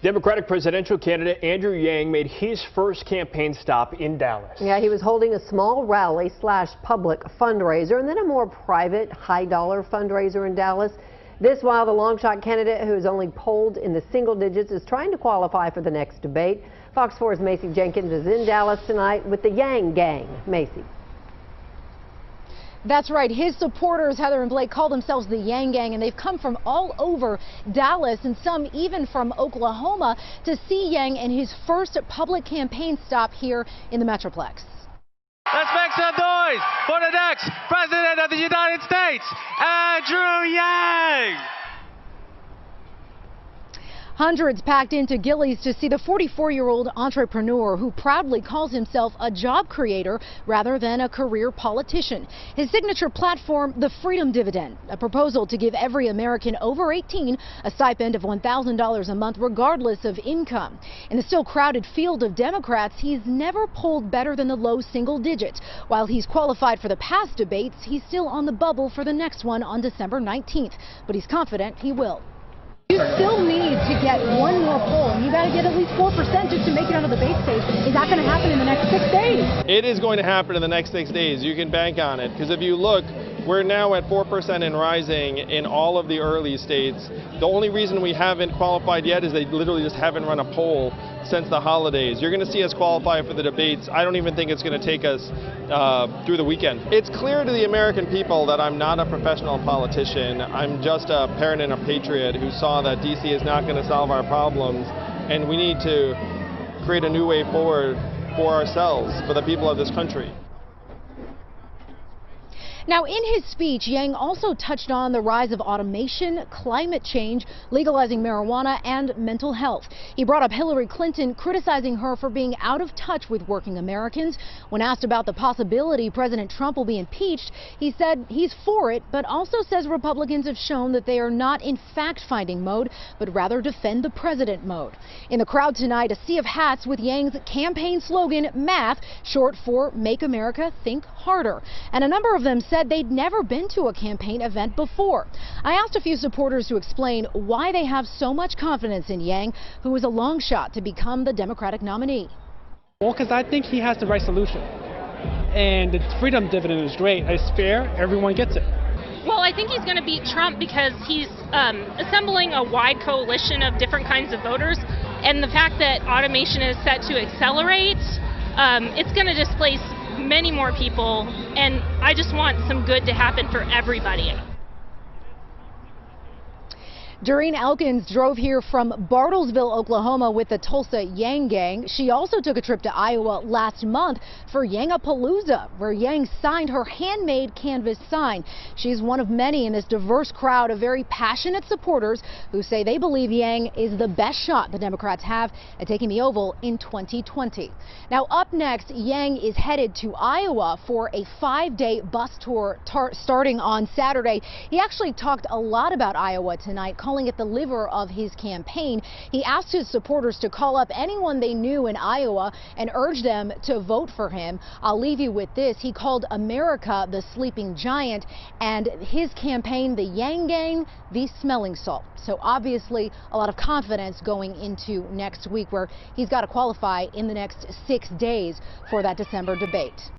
Democratic presidential candidate Andrew Yang made his first campaign stop in Dallas. Yeah, he was holding a small rally / public fundraiser and then a more private, high-dollar fundraiser in Dallas. This while the long-shot candidate, who is only polled in the single digits, is trying to qualify for the next debate. Fox 4's Macy Jenkins is in Dallas tonight with the Yang Gang. Macy. That's right. His supporters, Heather and Blake, call themselves the Yang Gang, and they've come from all over Dallas and some even from Oklahoma to see Yang in his first public campaign stop here in the Metroplex. Let's make some noise for the next President of the United States, Andrew Yang! Hundreds packed into Gilley's to see the 44-year-old entrepreneur who proudly calls himself a job creator rather than a career politician. His signature platform, the Freedom Dividend, a proposal to give every American over 18 a stipend of $1,000 a month regardless of income. In the still crowded field of Democrats, he's never polled better than the low single digits. While he's qualified for the past debates, he's still on the bubble for the next one on December 19th. But he's confident he will. You still need to get one more poll, and you got to get at least 4% just to make it onto the debate stage. Is that going to happen in the next 6 days? It is going to happen in the next 6 days. You can bank on it, because if you look, we're now at 4% and rising in all of the early states. The only reason we haven't qualified yet is they literally just haven't run a poll since the holidays. You're going to see us qualify for the debates. I don't even think it's going to take us through the weekend. It's clear to the American people that I'm not a professional politician. I'm just a parent and a patriot who saw that D.C. is not going to solve our problems, and we need to create a new way forward for ourselves, for the people of this country. Now, in his speech, Yang also touched on the rise of automation, climate change, legalizing marijuana, and mental health. He brought up Hillary Clinton, criticizing her for being out of touch with working Americans. When asked about the possibility President Trump will be impeached, he said he's for it, but also says Republicans have shown that they are not in fact-finding mode, but rather defend the president mode. In the crowd tonight, a sea of hats with Yang's campaign slogan, MATH, short for Make America Think Harder. And a number of them said they'd never been to a campaign event before. I asked a few supporters to explain why they have so much confidence in Yang, who is a long shot to become the Democratic nominee. Well, because I think he has the right solution. And the Freedom Dividend is great. It's fair. Everyone gets it. Well, I think he's going to beat Trump because he's assembling a wide coalition of different kinds of voters. And the fact that automation is set to accelerate, it's going to displace many more people, and I just want some good to happen for everybody. Doreen Elkins drove here from Bartlesville, Oklahoma with the Tulsa Yang Gang. She also took a trip to Iowa last month for Yangapalooza, where Yang signed her handmade canvas sign. She's one of many in this diverse crowd of very passionate supporters who say they believe Yang is the best shot the Democrats have at taking the Oval in 2020. Now, up next, Yang is headed to Iowa for a 5-day bus tour starting on Saturday. He actually talked a lot about Iowa tonight, calling it the liver of his campaign. He asked his supporters to call up anyone they knew in Iowa and urge them to vote for him. I'll leave you with this. He called America the sleeping giant and his campaign, the Yang Gang, the smelling salt. So obviously a lot of confidence going into next week, where he's got to qualify in the next 6 days for that December debate.